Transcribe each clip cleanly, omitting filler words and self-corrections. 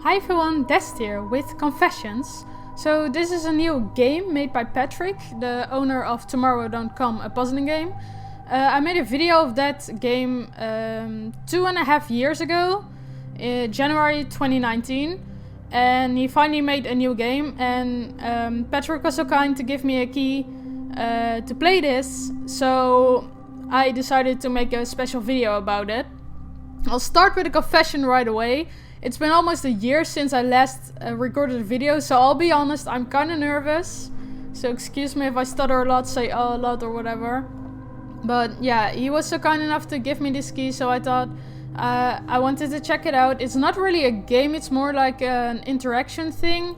Hi everyone, Dest here with Confessions. So this is a new game made by Patrick, the owner of Tomorrow Don't Come, a puzzling game. I made a video of that game 2.5 years ago, January 2019. And he finally made a new game, and Patrick was so kind to give me a key to play this. So I decided to make a special video about it. I'll start with a confession right away. It's been almost a year since I last recorded a video, so I'll be honest, I'm kind of nervous. So excuse me if I stutter a lot, say oh a lot or whatever. But yeah, he was so kind enough to give me this key, so I thought I wanted to check it out. It's not really a game, it's more like an interaction thing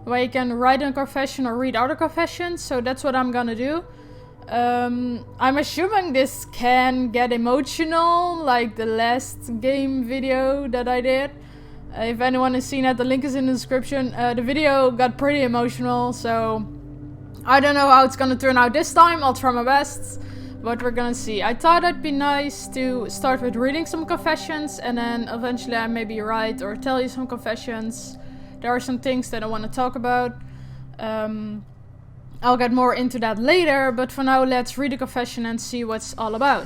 where you can write a confession or read other confessions, so that's what I'm gonna do. I'm assuming this can get emotional, like the last game video that I did. If anyone has seen it, the link is in the description. The video got pretty emotional, so I don't know how it's gonna turn out this time. I'll try my best, but we're gonna see. I thought it'd be nice to start with reading some confessions, and then eventually I maybe write or tell you some confessions. There are some things that I want to talk about. I'll get more into that later, but for now let's read the confession and see what's all about.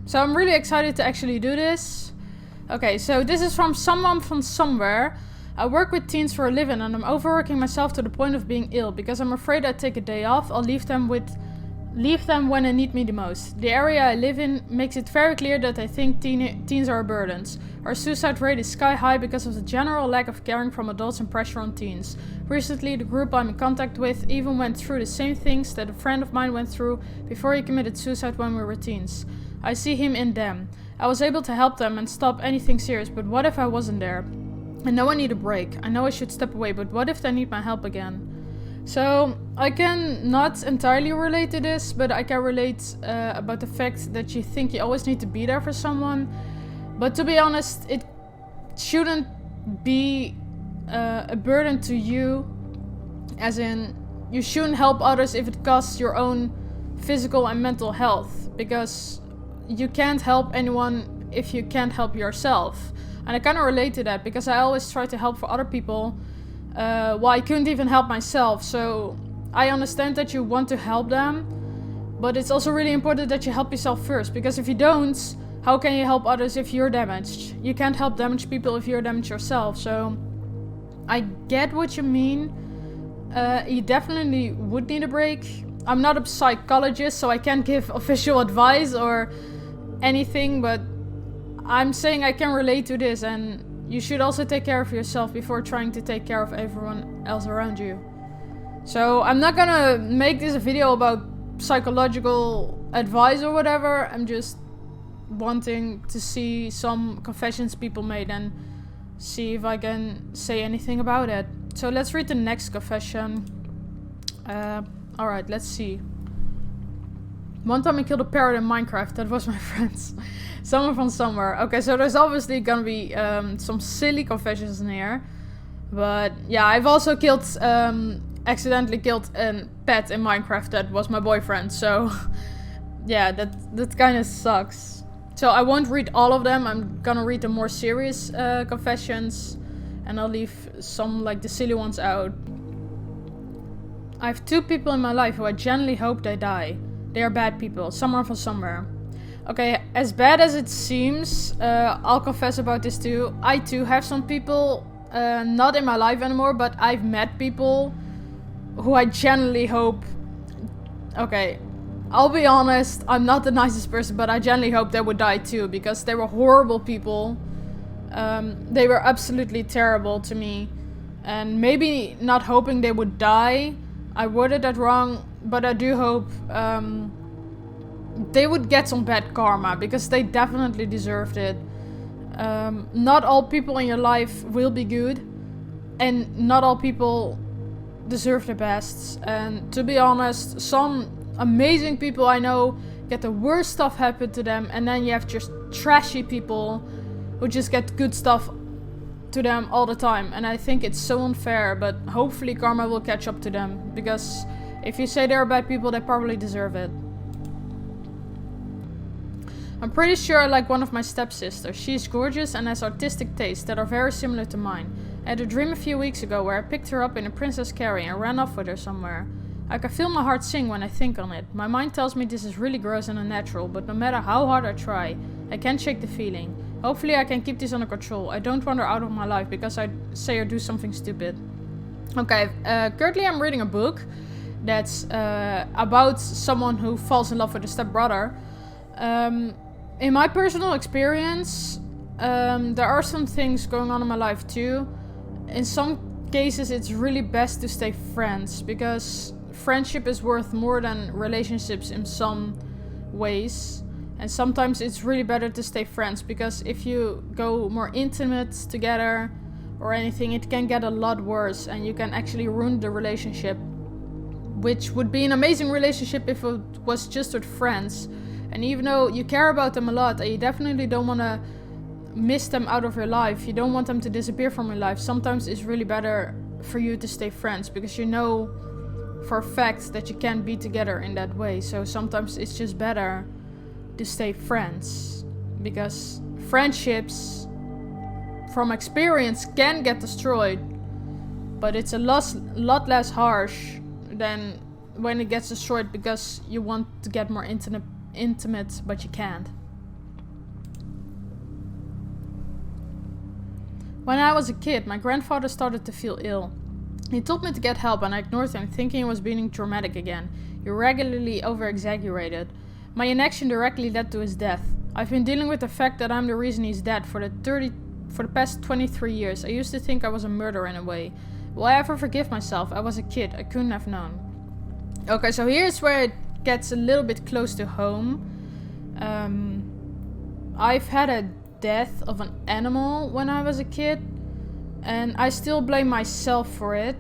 So I'm really excited to actually do this. Okay, so this is from someone from somewhere. I work with teens for a living and I'm overworking myself to the point of being ill. Because I'm afraid I take a day off, I'll leave them when they need me the most. The area I live in makes it very clear that I think teens are a burden. Our suicide rate is sky high because of the general lack of caring from adults and pressure on teens. Recently, the group I'm in contact with even went through the same things that a friend of mine went through before he committed suicide when we were teens. I see him in them. I was able to help them and stop anything serious, but what if I wasn't there? I know I need a break. I know I should step away, but what if they need my help again? So, I can not entirely relate to this, but I can relate about the fact that you think you always need to be there for someone. But to be honest, it shouldn't be a burden to you, as in, you shouldn't help others if it costs your own physical and mental health, because you can't help anyone if you can't help yourself. And I kind of relate to that because I always try to help for other people while I couldn't even help myself. So I understand that you want to help them, but it's also really important that you help yourself first, because if you don't, how can you help others if you're damaged? You can't help damaged people if you're damaged yourself. So I get what you mean. You definitely would need a break. I'm not a psychologist, so I can't give official advice or anything, but I'm saying I can relate to this, and you should also take care of yourself before trying to take care of everyone else around you. So I'm not gonna make this a video about psychological advice or whatever. I'm just wanting to see some confessions people made and see if I can say anything about it. So let's read the next confession. Alright, let's see. One time I killed a parrot in Minecraft. That was my friends. Someone from somewhere. Okay, so there's obviously gonna be some silly confessions in here. But yeah, I've also accidentally killed a pet in Minecraft that was my boyfriend. So yeah, that kind of sucks. So I won't read all of them. I'm gonna read the more serious confessions. And I'll leave some, like the silly ones, out. I have 2 people in my life who I genuinely hope they die. They are bad people, someone from somewhere. Okay, as bad as it seems, I'll confess about this too. I too have some people not in my life anymore, but I've met people who I genuinely hope... Okay, I'll be honest, I'm not the nicest person, but I genuinely hope they would die too, because they were horrible people. They were absolutely terrible to me. And maybe not hoping they would die, I worded that wrong, but I do hope they would get some bad karma, because they definitely deserved it. Not all people in your life will be good, and not all people deserve the best. And to be honest, some amazing people I know get the worst stuff happen to them, and then you have just trashy people who just get good stuff to them all the time. And I think it's so unfair, but hopefully karma will catch up to them, because if you say they're bad people, they probably deserve it. I'm pretty sure I like one of my stepsisters. She's gorgeous and has artistic tastes that are very similar to mine. I had a dream a few weeks ago where I picked her up in a princess carry and ran off with her somewhere. I can feel my heart sing when I think on it. My mind tells me this is really gross and unnatural, but no matter how hard I try, I can't shake the feeling. Hopefully I can keep this under control. I don't want her out of my life because I say or do something stupid. Okay, currently I'm reading a book that's about someone who falls in love with a stepbrother. In my personal experience, there are some things going on in my life too. In some cases, it's really best to stay friends because friendship is worth more than relationships in some ways. And sometimes it's really better to stay friends because if you go more intimate together or anything, it can get a lot worse and you can actually ruin the relationship, which would be an amazing relationship if it was just with friends. And even though you care about them a lot and you definitely don't want to miss them out of your life, you don't want them to disappear from your life, sometimes it's really better for you to stay friends because you know for a fact that you can't be together in that way. So sometimes it's just better to stay friends because friendships from experience can get destroyed, but it's a lot less harsh than when it gets destroyed because you want to get more intimate but you can't. When I was a kid, my grandfather started to feel ill. He told me to get help and I ignored him, thinking he was being dramatic again. He regularly over-exaggerated. My inaction directly led to his death. I've been dealing with the fact that I'm the reason he's dead for the past 23 years. I used to think I was a murderer in a way. Will I ever forgive myself? I was a kid. I couldn't have known. Okay, so here's where it gets a little bit close to home. I've had a death of an animal when I was a kid, and I still blame myself for it.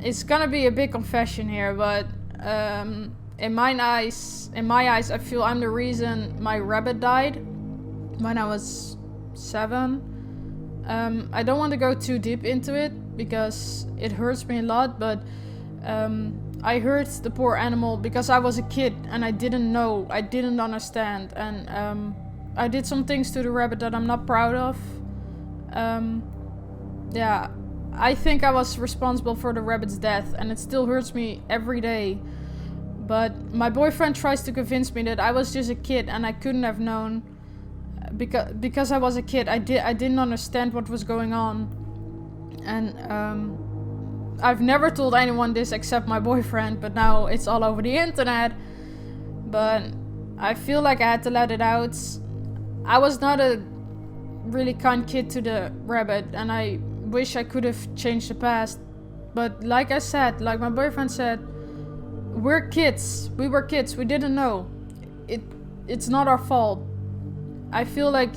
It's gonna be a big confession here, but in my eyes, I feel I'm the reason my rabbit died when I was 7. I don't want to go too deep into it because it hurts me a lot, but I hurt the poor animal because I was a kid and I didn't know, I didn't understand, and I did some things to the rabbit that I'm not proud of. Yeah, I think I was responsible for the rabbit's death and it still hurts me every day. But my boyfriend tries to convince me that I was just a kid and I couldn't have known because I was a kid. I didn't understand what was going on, and I've never told anyone this except my boyfriend, but now it's all over the internet. But I feel like I had to let it out. I was not a really kind kid to the rabbit, and I wish I could have changed the past. But like I said, like my boyfriend said, we're kids. We were kids. We didn't know. It's not our fault. I feel like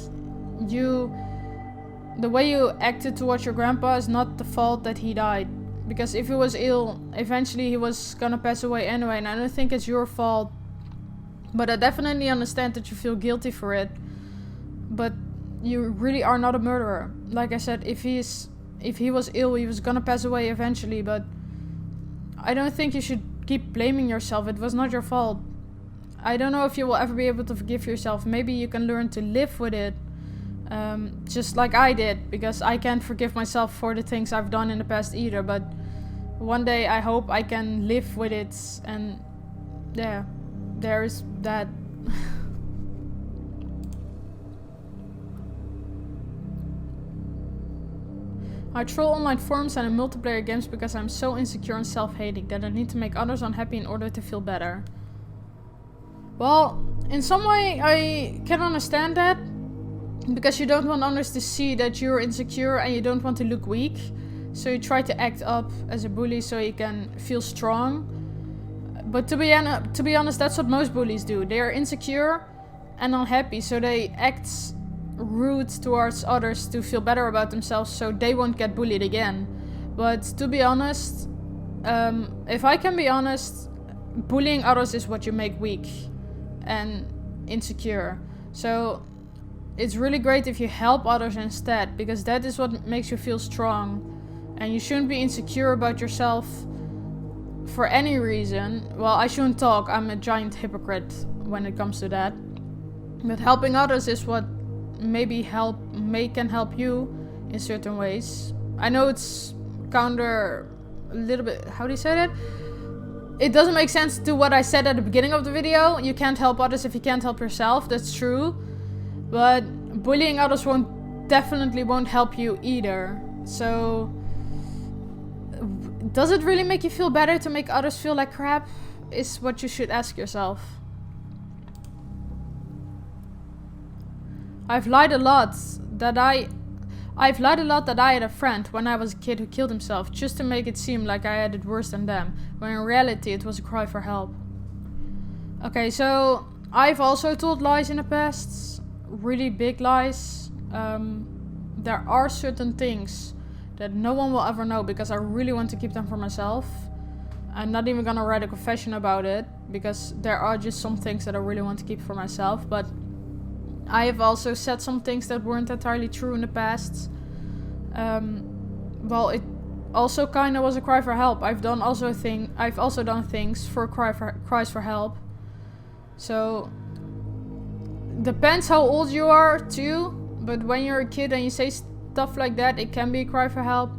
the way you acted towards your grandpa is not the fault that he died. Because if he was ill, eventually he was gonna pass away anyway, and I don't think it's your fault. But I definitely understand that you feel guilty for it. But you really are not a murderer. Like I said, if he was ill, he was gonna pass away eventually, but I don't think you should keep blaming yourself. It was not your fault. I don't know if you will ever be able to forgive yourself. Maybe you can learn to live with it. Just like I did, because I can't forgive myself for the things I've done in the past either, but one day I hope I can live with it, and yeah, there's that. I troll online forums and in multiplayer games because I'm so insecure and self-hating that I need to make others unhappy in order to feel better. Well, in some way I can understand that, because you don't want others to see that you're insecure and you don't want to look weak. So you try to act up as a bully so you can feel strong. But to be honest, that's what most bullies do. They are insecure and unhappy, so they act rude towards others to feel better about themselves so they won't get bullied again. But to be honest, if I can be honest, bullying others is what you make weak and insecure. So it's really great if you help others instead, because that is what makes you feel strong. And you shouldn't be insecure about yourself for any reason. Well, I shouldn't talk. I'm a giant hypocrite when it comes to that. But helping others is what can help you in certain ways. I know it's counter a little bit, how do you say that? It doesn't make sense to what I said at the beginning of the video. You can't help others if you can't help yourself. That's true. But bullying others definitely won't help you either. So, does it really make you feel better to make others feel like crap? Is what you should ask yourself. I've lied a lot that I had a friend when I was a kid who killed himself just to make it seem like I had it worse than them, when in reality it was a cry for help. Okay, so I've also told lies in the past, really big lies. There are certain things that no one will ever know because I really want to keep them for myself. I'm not even gonna write a confession about it because there are just some things that I really want to keep for myself, but I have also said some things that weren't entirely true in the past. Well, it also kind of was a cry for help. I've also done things for cries for help. So depends how old you are too. But when you're a kid and you say stuff like that, it can be a cry for help.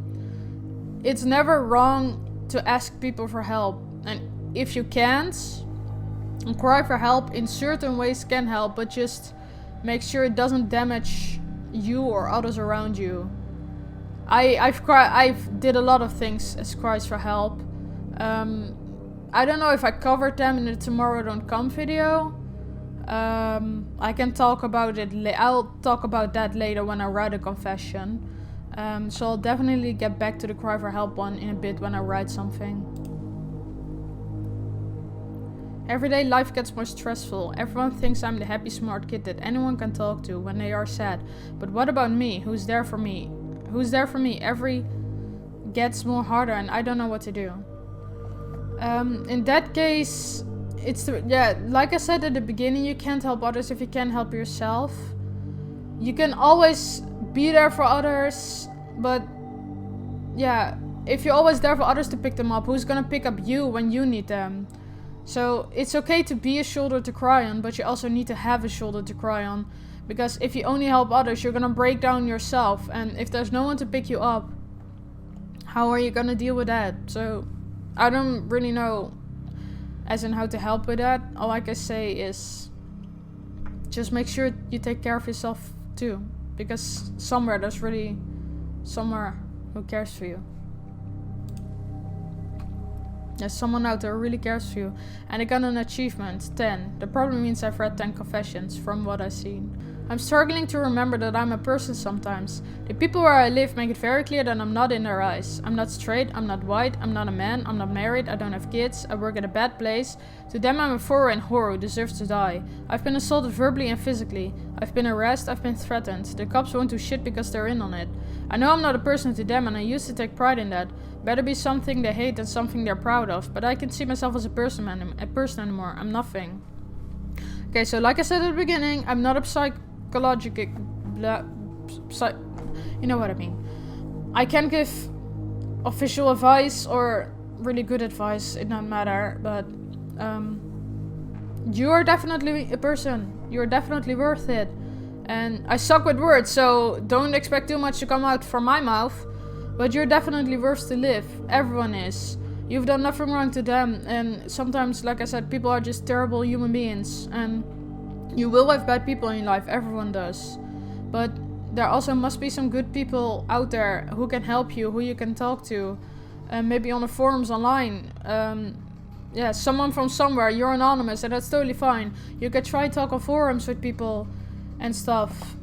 It's never wrong to ask people for help, and if you can't, a cry for help in certain ways can help, but just make sure it doesn't damage you or others around you. I've did a lot of things as cries for help. I don't know if I covered them in the Tomorrow Don't Come video. I can talk about it. I'll talk about that later when I write a confession. So I'll definitely get back to the cry for help one in a bit when I write something. Everyday life gets more stressful. Everyone thinks I'm the happy, smart kid that anyone can talk to when they are sad. But what about me? Who's there for me? Every gets more harder and I don't know what to do. In that case, like I said at the beginning, you can't help others if you can't help yourself. You can always be there for others, but yeah, if you're always there for others to pick them up, who's gonna pick up you when you need them? So it's okay to be a shoulder to cry on, but you also need to have a shoulder to cry on. Because if you only help others, you're gonna break down yourself. And if there's no one to pick you up, how are you gonna deal with that? So I don't really know as in how to help with that. All I can say is just make sure you take care of yourself too. Because there's really somewhere who cares for you. There's someone out there who really cares for you. And I got an achievement, 10. The problem means I've read 10 confessions from what I've seen. I'm struggling to remember that I'm a person sometimes. The people where I live make it very clear that I'm not in their eyes. I'm not straight, I'm not white, I'm not a man, I'm not married, I don't have kids, I work at a bad place. To them I'm a foreign whore who deserves to die. I've been assaulted verbally and physically. I've been harassed, I've been threatened. The cops won't do shit because they're in on it. I know I'm not a person to them and I used to take pride in that. Better be something they hate than something they're proud of. But I can't see myself as a person anymore. I'm nothing. Okay, so like I said at the beginning, I'm not a psychological... you know what I mean. I can give official advice or really good advice. It doesn't matter. But you are definitely a person. You're definitely worth it. And I suck with words, so don't expect too much to come out from my mouth. But you're definitely worth to live. Everyone is. You've done nothing wrong to them. And sometimes, like I said, people are just terrible human beings. And you will have bad people in your life. Everyone does. But there also must be some good people out there who can help you, who you can talk to. Maybe on the forums online. Yeah, someone from somewhere. You're anonymous and that's totally fine. You can try talk on forums with people and stuff.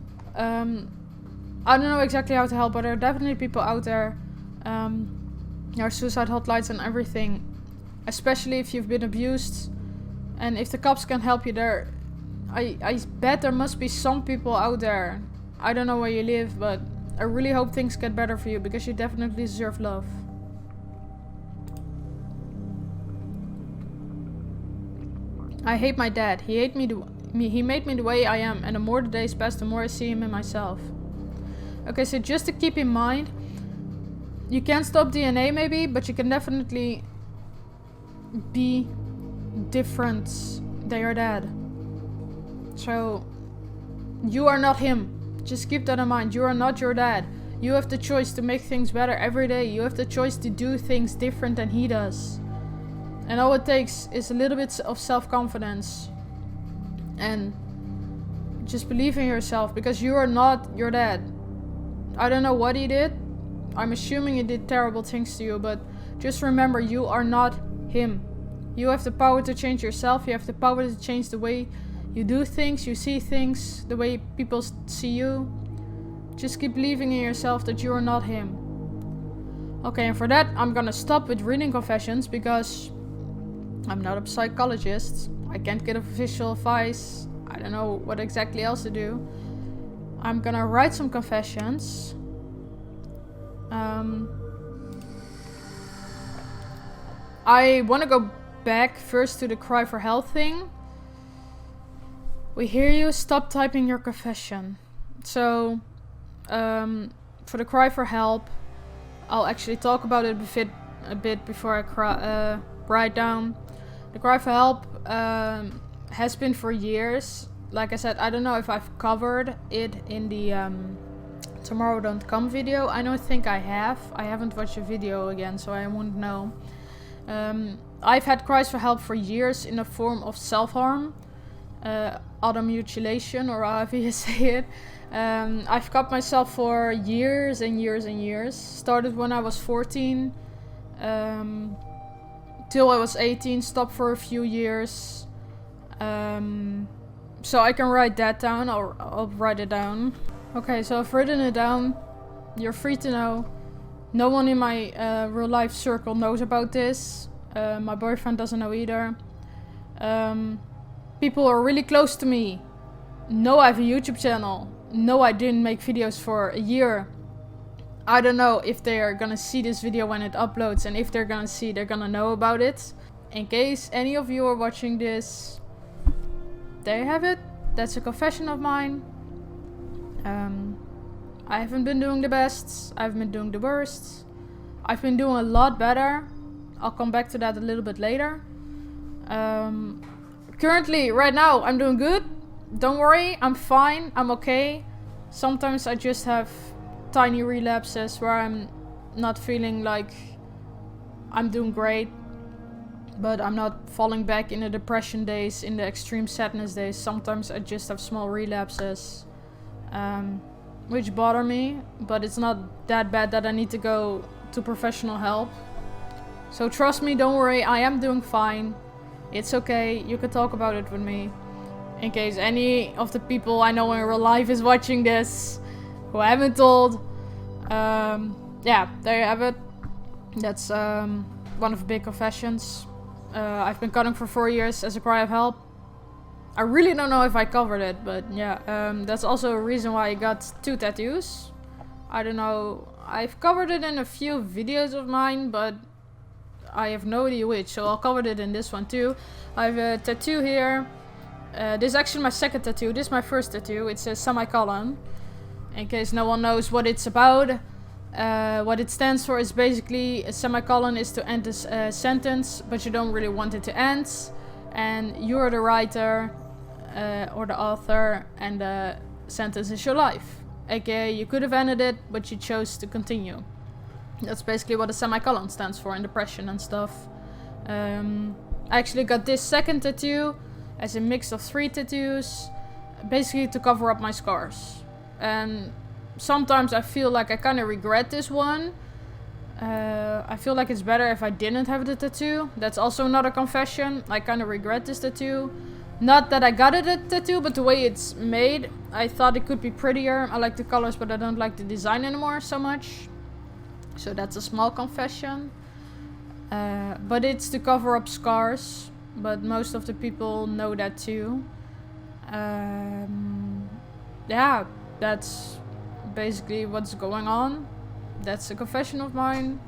I don't know exactly how to help, but there are definitely people out there. There are suicide hotlines and everything. Especially if you've been abused. And if the cops can help you there, I bet there must be some people out there. I don't know where you live, but I really hope things get better for you because you definitely deserve love. I hate my dad. He made me the way I am, and the more the days pass, the more I see him in myself. Okay, so just to keep in mind, you can't stop DNA maybe, but you can definitely be different than your dad. So You are not him. Just keep that in mind. You are not your dad. You have the choice to make things better every day. You have the choice to do things different than he does. And all it takes is a little bit of self-confidence. And just believe in yourself, because you are not your dad. I don't know what he did. I'm assuming he did terrible things to you, but just remember, you are not him. You have the power to change yourself. You have the power to change the way you do things, you see things, the way people see you. Just keep believing in yourself that you are not him. Okay, and for that, I'm gonna stop with reading confessions, because I'm not a psychologist. I can't give official advice. I don't know what exactly else to do. I'm gonna write some confessions. I want to go back first to the cry for help thing. We hear you, stop typing your confession. So, for the cry for help, I'll actually talk about it a bit before I write down. The cry for help has been for years. Like I said, I don't know if I've covered it in the Tomorrow Don't Come video. I don't think I have. I haven't watched the video again, so I won't know. I've had cries for help for years in the form of self-harm, automutilation, or however you say it. I've cut myself for years and years and years. Started when I was 14, till I was 18, stopped for a few years. So I can write that down, I'll write it down. Okay, so I've written it down. You're free to know. No one in my real life circle knows about this. My boyfriend doesn't know either. People are really close to me know I have a YouTube channel. No, I didn't make videos for a year. I don't know if they are gonna see this video when it uploads, and if they're gonna see, they're gonna know about it. In case any of you are watching this, there you have it. That's a confession of mine. I haven't been doing the best. I've been doing the worst. I've been doing a lot better. I'll come back to that a little bit later. Currently, right now, I'm doing good. Don't worry, I'm fine. I'm okay. Sometimes I just have tiny relapses where I'm not feeling like I'm doing great. But I'm not falling back in the depression days, in the extreme sadness days. Sometimes I just have small relapses, which bother me. But it's not that bad that I need to go to professional help. So trust me, don't worry, I am doing fine. It's okay, you can talk about it with me. In case any of the people I know in real life is watching this, who I haven't told. Yeah, there you have it. That's one of the big confessions. I've been cutting for 4 years as a cry of help. I really don't know if I covered it, but yeah, that's also a reason why I got 2 tattoos. I don't know, I've covered it in a few videos of mine, but I have no idea which, so I'll cover it in this one too. I have a tattoo here. This is actually my second tattoo. This is my first tattoo. It's a semicolon. In case no one knows what it's about. What it stands for is basically a semicolon is to end a sentence, but you don't really want it to end. And you're the writer or the author, and the sentence is your life. AKA, you could have ended it, but you chose to continue. That's basically what a semicolon stands for in depression and stuff. I actually got this second tattoo as a mix of 3 tattoos, basically to cover up my scars. And sometimes I feel like I kind of regret this one. I feel like it's better if I didn't have the tattoo. That's also another confession. I kind of regret this tattoo. Not that I got it a tattoo, but the way it's made. I thought it could be prettier. I like the colors, but I don't like the design anymore so much. So that's a small confession. But it's to cover up scars. But most of the people know that too. Yeah, that's basically what's going on. That's a confession of mine.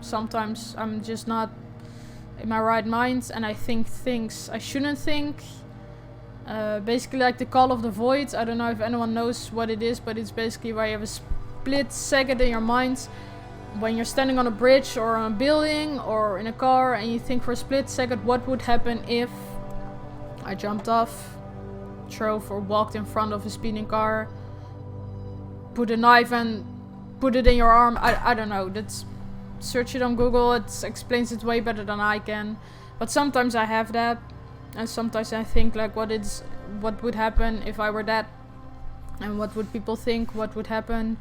Sometimes I'm just not in my right mind and I think things I shouldn't think. Basically like the call of the void. I don't know if anyone knows what it is, but it's basically where you have a split second in your mind when you're standing on a bridge or on a building or in a car, and you think for a split second, what would happen if I jumped off? drove or walked in front of a speeding car, put a knife and put it in your arm. I don't know. That's, search it on Google. It explains it way better than I can. But sometimes I have that, and sometimes I think like, what would happen if I were that, and what would people think? What would happen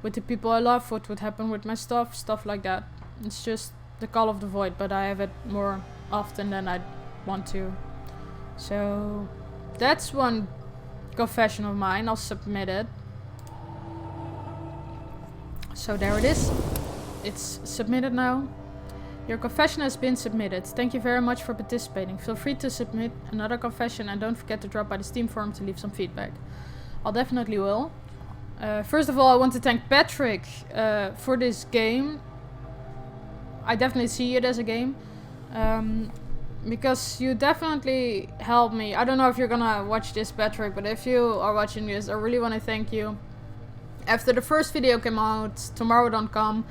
with the people I love? What would happen with my stuff like that. It's just the call of the void, but I have it more often than I want to. So that's one confession of mine. I'll submit it. So there it is. It's submitted now. Your confession has been submitted. Thank you very much for participating. Feel free to submit another confession and don't forget to drop by the Steam forum to leave some feedback. I'll definitely will. First of all, I want to thank Patrick for this game. I definitely see it as a game. Because you definitely helped me. I don't know if you're gonna watch this, Patrick, but if you are watching this, I really want to thank you. After the first video came out, Tomorrow.com,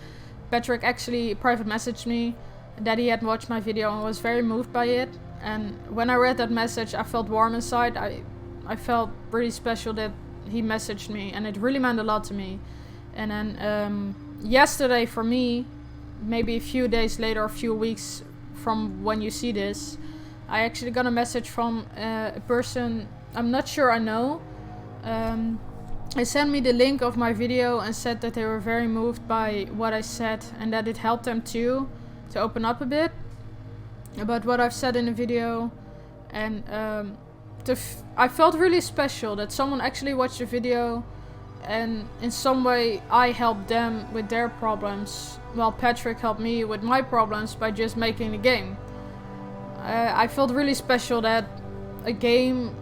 Patrick actually private messaged me that he had watched my video and was very moved by it. And when I read that message, I felt warm inside. I felt pretty special that he messaged me, and it really meant a lot to me. And then yesterday for me, maybe a few days later, a few weeks from when you see this, I actually got a message from a person I'm not sure I know. They sent me the link of my video and said that they were very moved by what I said and that it helped them too to open up a bit about what I've said in the video. And I felt really special that someone actually watched the video and in some way I helped them with their problems while Patrick helped me with my problems by just making the game. I felt really special that a game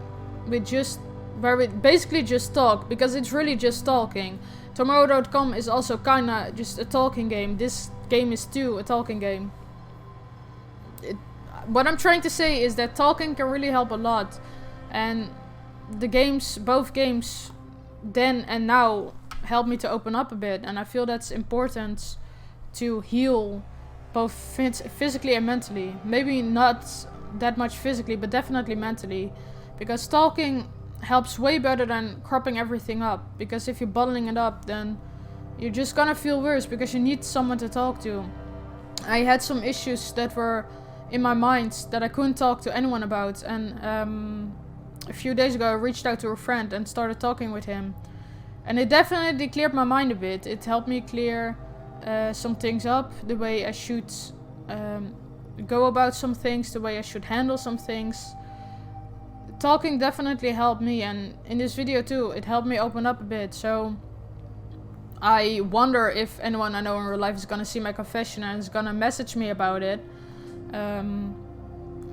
with just where we basically just talk, because it's really just talking. Tomorrow.com is also kinda just a talking game. This game is too a talking game. What I'm trying to say is that talking can really help a lot. And the games, both games, then and now, help me to open up a bit. And I feel that's important to heal both physically and mentally. Maybe not that much physically, but definitely mentally. Because talking helps way better than cropping everything up. Because if you're bottling it up, then you're just gonna feel worse because you need someone to talk to. I had some issues that were in my mind that I couldn't talk to anyone about. And a few days ago I reached out to a friend and started talking with him. And it definitely cleared my mind a bit. It helped me clear some things up, the way I should go about some things, the way I should handle some things. Talking definitely helped me, and in this video too, it helped me open up a bit. So I wonder if anyone I know in real life is gonna see my confession and is gonna message me about it.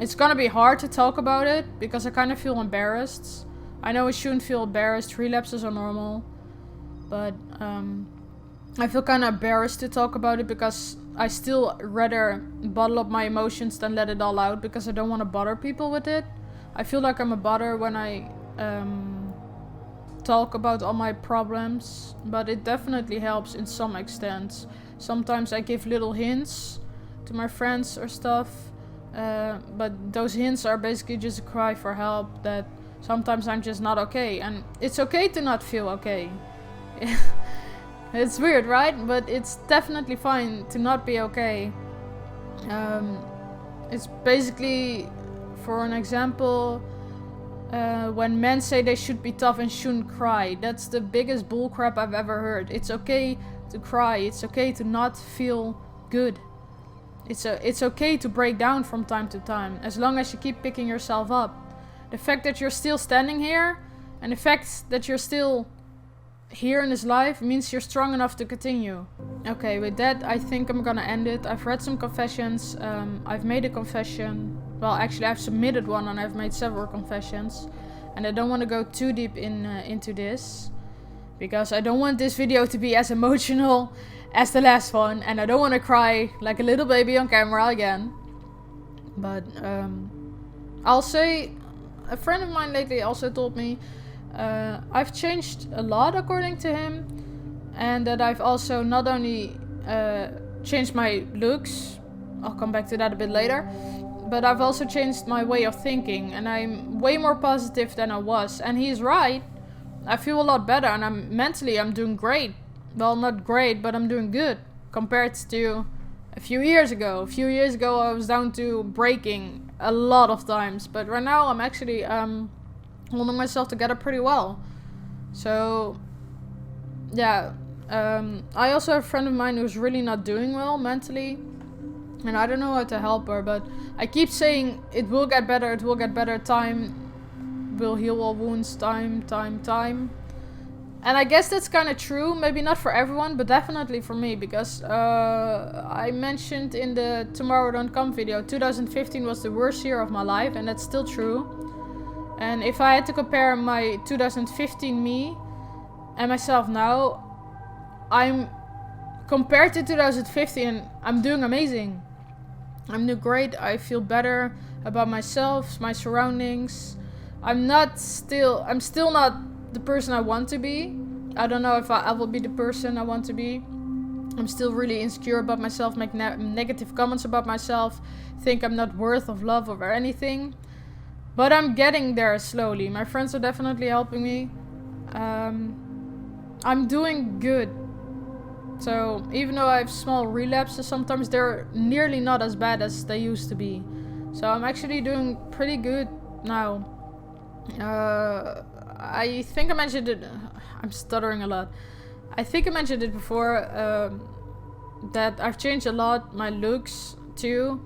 It's gonna be hard to talk about it because I kind of feel embarrassed. I know I shouldn't feel embarrassed, relapses are normal, but I feel kind of embarrassed to talk about it because I still rather bottle up my emotions than let it all out because I don't want to bother people with it. I feel like I'm a bother when I talk about all my problems, but it definitely helps in some extent. Sometimes I give little hints to my friends or stuff, but those hints are basically just a cry for help that sometimes I'm just not okay. And it's okay to not feel okay. It's weird, right? But it's definitely fine to not be okay. It's basically, for an example, when men say they should be tough and shouldn't cry. That's the biggest bullcrap I've ever heard. It's okay to cry. It's okay to not feel good. It's okay to break down from time to time, as long as you keep picking yourself up. The fact that you're still standing here, and the fact that you're still here in this life, means you're strong enough to continue. Okay, with that, I think I'm gonna end it. I've read some confessions. I've made a confession. Well, actually, I've submitted one, and I've made several confessions. And I don't want to go too deep into this, because I don't want this video to be as emotional as the last one, and I don't want to cry like a little baby on camera again. But I'll say, a friend of mine lately also told me I've changed a lot according to him, and that I've also not only changed my looks, I'll come back to that a bit later, but I've also changed my way of thinking, and I'm way more positive than I was. And he's right. I feel a lot better, and I'm doing great. Well, not great, but I'm doing good compared to a few years ago. A few years ago, I was down to breaking a lot of times, but right now I'm actually holding myself together pretty well. So, yeah. I also have a friend of mine who's really not doing well mentally, and I don't know how to help her, but I keep saying it will get better, it will get better, time will heal all wounds, time. And I guess that's kind of true, maybe not for everyone, but definitely for me, because I mentioned in the Tomorrow Don't Come video, 2015 was the worst year of my life, and that's still true. And if I had to compare my 2015 me and myself now, I'm compared to 2015, I'm doing amazing. I'm doing great. I feel better about myself, my surroundings. I'm still not the person I want to be. I don't know if I will be the person I want to be. I'm still really insecure about myself, make negative comments about myself, think I'm not worth of love or anything. But I'm getting there slowly. My friends are definitely helping me. I'm doing good. So even though I have small relapses, sometimes they're nearly not as bad as they used to be. So I'm actually doing pretty good now. I think I mentioned it. I'm stuttering a lot. I think I mentioned it before, that I've changed a lot, my looks too.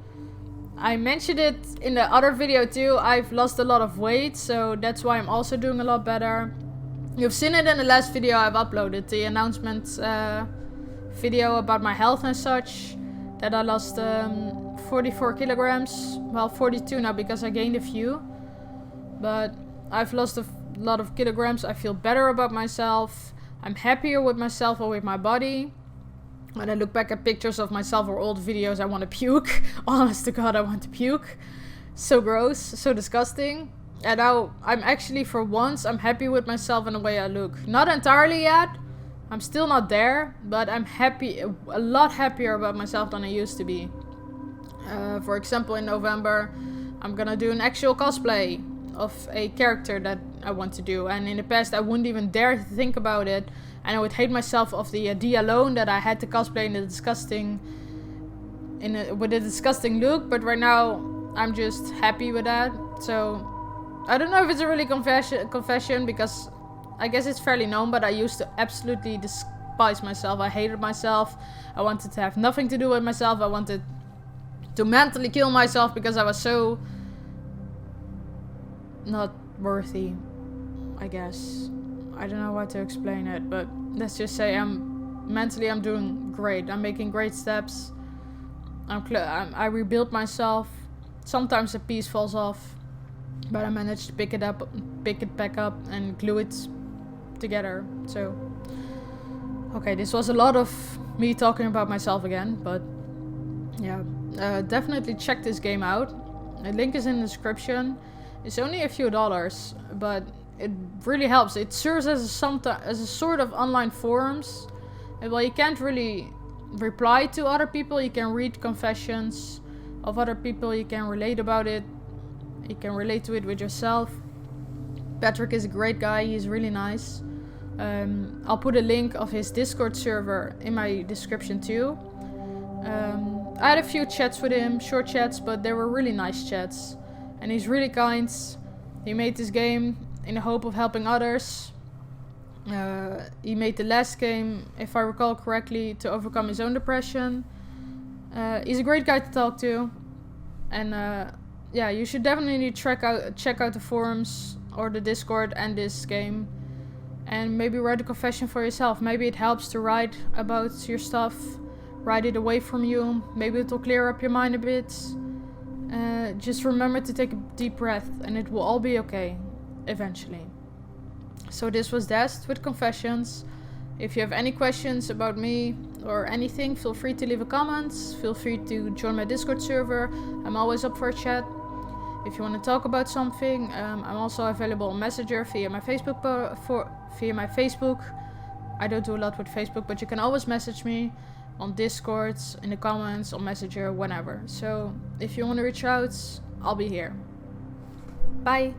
I mentioned it in the other video too. I've lost a lot of weight, so that's why I'm also doing a lot better. You've seen it in the last video I've uploaded, the announcement video about my health and such, that I lost 44 kilograms. Well, 42 now because I gained a few, but I've lost a lot of kilograms. I feel better about myself. I'm happier with myself or with my body. When I look back at pictures of myself or old videos, I want to puke. Honest to God, I want to puke. So gross, so disgusting. And now I'm actually, for once, I'm happy with myself and the way I look. Not entirely yet. I'm still not there, but I'm happy, a lot happier about myself than I used to be. For example, in November, I'm gonna do an actual cosplay of a character that I want to do. And in the past, I wouldn't even dare to think about it. And I would hate myself of the idea alone that I had to cosplay in with a disgusting look. But right now, I'm just happy with that. So I don't know if it's a really confession, because I guess it's fairly known, but I used to absolutely despise myself. I hated myself. I wanted to have nothing to do with myself. I wanted to mentally kill myself because I was so not worthy, I guess. I don't know how to explain it, but let's just say mentally I'm doing great. I'm making great steps. I rebuilt myself. Sometimes a piece falls off, but I managed to pick it back up and glue it together. So, okay, this was a lot of me talking about myself again, but yeah, definitely check this game out. The link is in the description. It's only a few dollars, but it really helps. It serves as a sort of online forums. Well, you can't really reply to other people. You can read confessions of other people. You can relate about it. You can relate to it with yourself. Patrick is a great guy. He's really nice. I'll put a link of his Discord server in my description too. I had a few chats with him, short chats, but they were really nice chats. And he's really kind. He made this game in the hope of helping others. He made the last game, if I recall correctly, to overcome his own depression. He's a great guy to talk to. And yeah, you should definitely check out the forums or the Discord and this game. And maybe write a confession for yourself. Maybe it helps to write about your stuff. Write it away from you. Maybe it will clear up your mind a bit. Just remember to take a deep breath and it will all be okay. Eventually. So this was Dest with Confessions. If you have any questions about me or anything, feel free to leave a comment. Feel free to join my Discord server. I'm always up for a chat. If you want to talk about something, I'm also available on Messenger via my Facebook. I don't do a lot with Facebook, but you can always message me. on Discord, in the comments, on Messenger, whenever. So if you want to reach out, I'll be here. Bye.